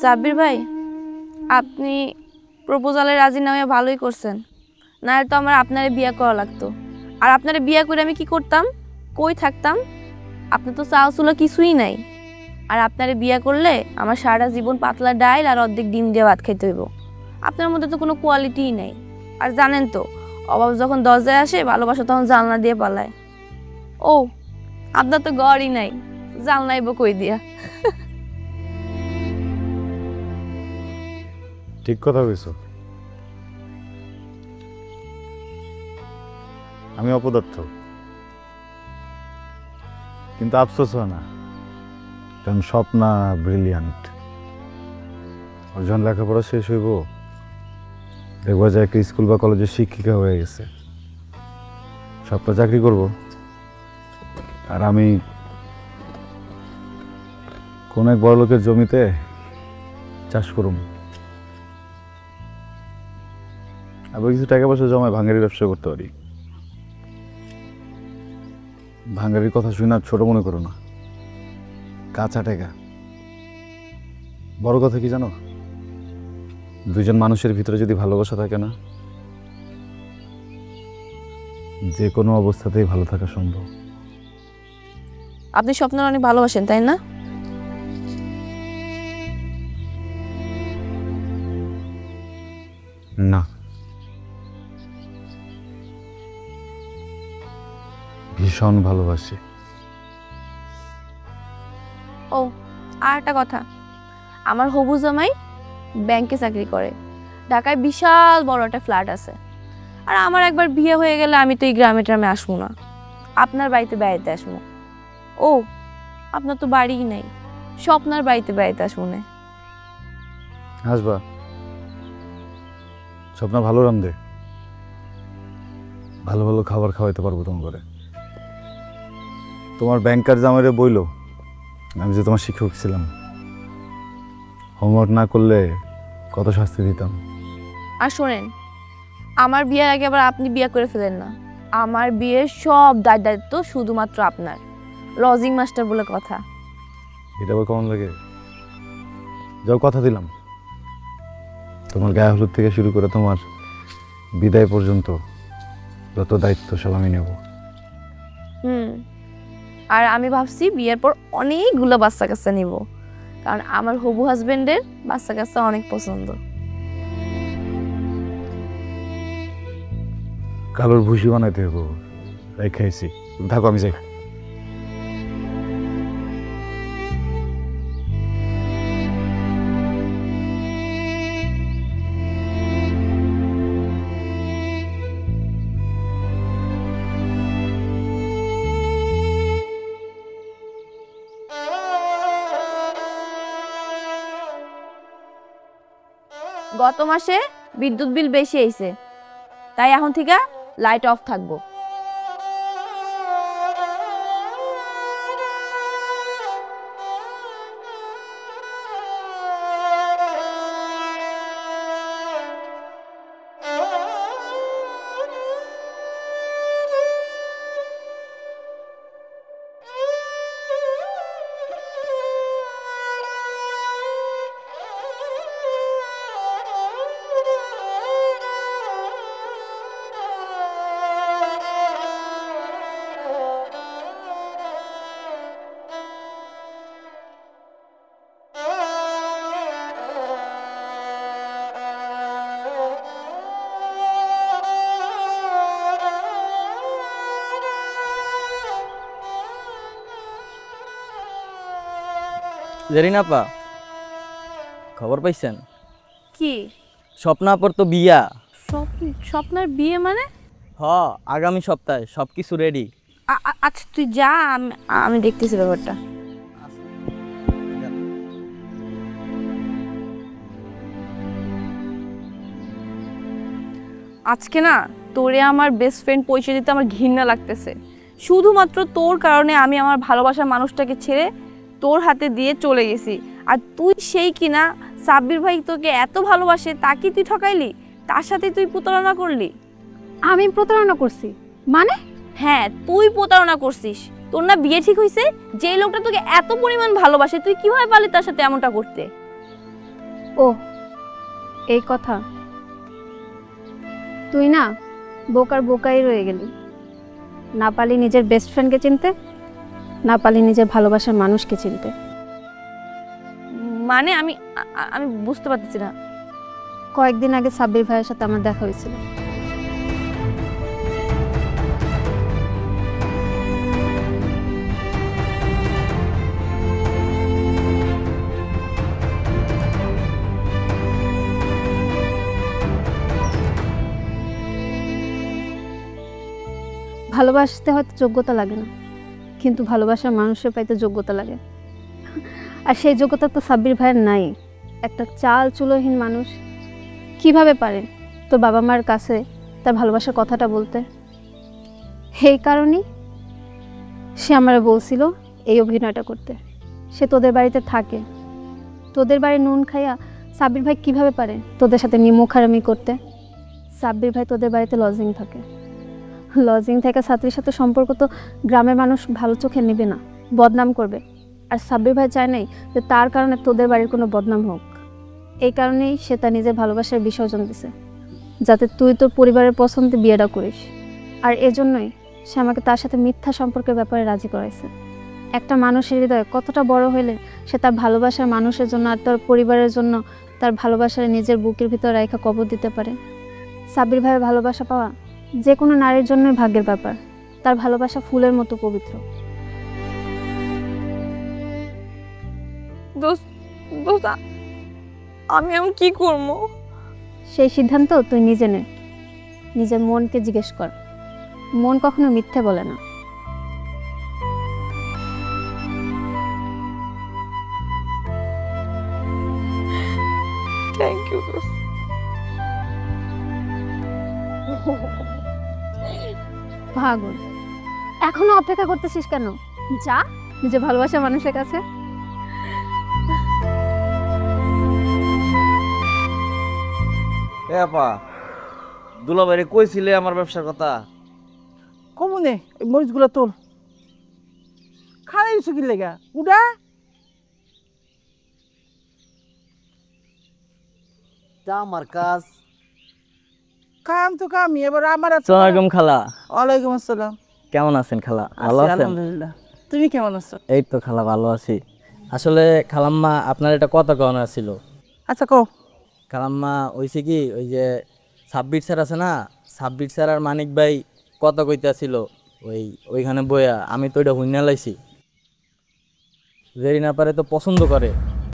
সাব্বির ভাই, আপনি প্রপোজালে রাজি না হয়ে ভালোই করছেন, না তো আমার আপনারে বিয়ে করা লাগতো। আর আপনারে বিয়ে করে আমি কি করতাম, কই থাকতাম? আপনি তো চাও চুলো কিছুই নাই। আর আপনারে বিয়ে করলে আমার সারা জীবন পাতলা ডাইল আর অর্ধেক ডিম দিয়ে ভাত খাইতে হইব। আপনার মধ্যে তো কোনো কোয়ালিটিই নাই। আর জানেন তো, অভাব যখন দরজায় আসে ভালোবাসা তখন জানলা দিয়ে পালায়। ও, আপনার তো ঘরই নাই, জানলাইব কই দিয়া? ঠিক কথা কইছো। আমি অপদার্থ, কিন্তু আফসোস হয় না, কারণ স্বপ্না ব্রিলিয়ান্ট। ওর যখন লেখাপড়া শেষ হইব দেখবা যায় একটা স্কুল বা কলেজের শিক্ষিকা হয়ে গেছে, স্বপ্না চাকরি করব, আর আমি কোন এক বড় লোকের জমিতে চাষ করব। আবার কিছু টাকা পয়সা জমায় ভাঙ্গারি ব্যবসা করতে পারি। ভাঙ্গারির কথা শুনে আর ছোট মনে করো না, কাঁচা টাকা। বড় কথা কি জানো, দুইজন মানুষের ভিতরে যদি ভালোবাসা থাকে না, যে কোনো অবস্থাতেই ভালো থাকা সম্ভব। আপনি স্বপ্ন অনেক ভালোবাসেন, তাই না? না, ভীষণ ভালোবাসি। ও, আর একটা কথা, আমার হবু জামাই ব্যাংকে চাকরি করে, ঢাকায় বিশাল বড় একটা ফ্ল্যাট আছে। আর আমার একবার বিয়ে হয়ে গেলে আমি তো এই গ্রামে ট্রামে আসবো না, আপনার বাড়িতে বেড়াইতে আসবো। ও, আপনার তো বাড়িই নাই, স্বপ্নার বাড়িতে বেড়াইতে আসবো না। আসবা, স্বপ্না ভালো রান্ধে, ভালো ভালো খাবার খাওয়াইতে পারবো তোমার। তোমার ব্যাংকার জামাইরে বইলো আমি যে তোমার শিক্ষক ছিলাম, হোমওয়ার্ক না করলে কত শাস্তি দিতাম। আর শোনেন, আমার বিয়ের আগে আবার আপনি বিয়ে করে ফেলেন না। আমার বিয়ের সব দায়িত্ব শুধুমাত্র আপনার, লজিং মাস্টার বলে কথা। এটা আবার কেমন লাগে? যাও, কথা দিলাম, তোমার গায়ে হলুদ থেকে শুরু করে তোমার বিদায় পর্যন্ত যত দায়িত্ব সব আমি নেব। আর আমি ভাবছি বিয়ের পর অনেকগুলো বাচ্চা কাচ্চা নিব, কারণ আমার হবু হাজবেন্ডের বাচ্চা কাচ্চা অনেক পছন্দ। কালোর ভুসি বানাইতে হবে, তাই খাইছি। থাকো, আমি যাই। গত মাসে বিদ্যুৎ বিল বেশি আইছে, তাই এখন থেকে লাইট অফ থাকবো। জেরিনা আপা, খবর পাইছেন? কি? স্বপ্না আপার তো বিয়া। স্বপ্নার বিয়ে মানে? আগামী সপ্তাহে সবকিছু রেডি। আচ্ছা তুই যা, আমি দেখতেছি ব্যাপারটা। আজকে না তোরে আমার বেস্ট ফ্রেন্ড পরিচয় দিতে আমার ঘৃণা লাগতেছে। শুধুমাত্র তোর কারণে আমি আমার ভালোবাসার মানুষটাকে ছেড়ে তোর হাতে দিয়ে চলে গেছি। আর তুই সেই কিনা সাব্বির ভাই তোকে এত ভালোবাসে, তাকে তুই ঠকাইলি, তার সাথে তুই প্রতারণা করলি। আমি প্রতারণা করছি মানে? হ্যাঁ, তুই প্রতারণা করছিস। তোর না বিয়ে ঠিক হইছে? যে লোকটা তোকে এত পরিমাণ ভালোবাসে তুই কিভাবে পারলি তার সাথে এমনটা করতে? ও এই কথা, তুই না বোকার বোকাই রয়ে গেলি। না পারলি নিজের বেস্ট ফ্রেন্ডকে চিনতে, না পারলি নিজের ভালোবাসার মানুষকে চিনতে। মানে আমি আমি বুঝতে পারতেছি না। কয়েকদিন আগে সাব্বির ভাইয়ের সাথে আমার দেখা হয়েছিল। ভালোবাসতে হয়তো যোগ্যতা লাগে না, কিন্তু ভালোবাসার মানুষের পাইতে যোগ্যতা লাগে। আর সেই যোগ্যতা তো সাব্বির ভাইয়ের নাই। একটা চাল চুলোহীন মানুষ কিভাবে পারে তোর বাবা মার কাছে তার ভালোবাসার কথাটা বলতে? এই কারণেই সে আমারে বলছিল এই অভিনয়টা করতে। সে তোদের বাড়িতে থাকে, তোদের বাড়ি নুন খাইয়া সাব্বির ভাই কিভাবে পারে তোদের সাথে নিমুখারামি করতে? সাব্বির ভাই তোদের বাড়িতে লজিং থাকে। লজিং থেকে ছাত্রীর সাথে সম্পর্ক তো গ্রামের মানুষ ভালো চোখে নেবে না, বদনাম করবে। আর সাব্বির ভাই চায় নাই যে তার কারণে তোদের বাড়ির কোনো বদনাম হোক। এই কারণেই সে তার নিজের ভালোবাসার বিসর্জন দিছে, যাতে তুই তোর পরিবারের পছন্দে বিয়েটা করিস। আর এজন্যই সে আমাকে তার সাথে মিথ্যা সম্পর্কের ব্যাপারে রাজি করাইছে। একটা মানুষের হৃদয় কতটা বড় হইলে সে তার ভালোবাসার মানুষের জন্য আর তার পরিবারের জন্য তার ভালোবাসার নিজের বুকের ভিতর রেখা কবর দিতে পারে। সাব্বির ভাইয়ের ভালোবাসা পাওয়া যে কোনো নারীর জন্যই ভাগ্যের ব্যাপার। তার ভালোবাসা ফুলের মতো পবিত্র। দোস্ত আমি এখন কি করবো? সেই সিদ্ধান্ত তুই নিজে নে। নিজের মনকে জিজ্ঞেস কর, মন কখনো মিথ্যে বলে না। থ্যাংক ইউ দোস্ত। পাগল, এখনো অপেক্ষা করতেছিস কেন? যা নিজের ভালোবাসা মানুষের কাছে। এ আপা, দুলাভাইরে কইছিলে আমার ব্যবসার কথা? কমনে ওই মরিচগুলো তোল। খারাই দিছো কি লেগা উডা? তা আমার কাজ। কাম তো কামই, এবার আমার আসসালামু আলাইকুম খালা। ওয়ালাইকুম আসসালাম। কেমন আছেন খালা? ভালো আছি, আছেন? আলহামদুলিল্লাহ। তুমি কেমন আছো? এই তো খালা ভালো আছি। আসলে খালাম্মা আপনার একটা কথা কওয়ার ছিল। আচ্ছা কও। খালাম্মা হইছে কি, ওই যে সাব্বির স্যার আছে না, সাব্বির স্যার আর মানিক ভাই কথা কইতাছিল ওইখানে বইয়া। আমি তো ওইটা হুইনা লাইছি। জেরিনা পারে তো পছন্দ করে।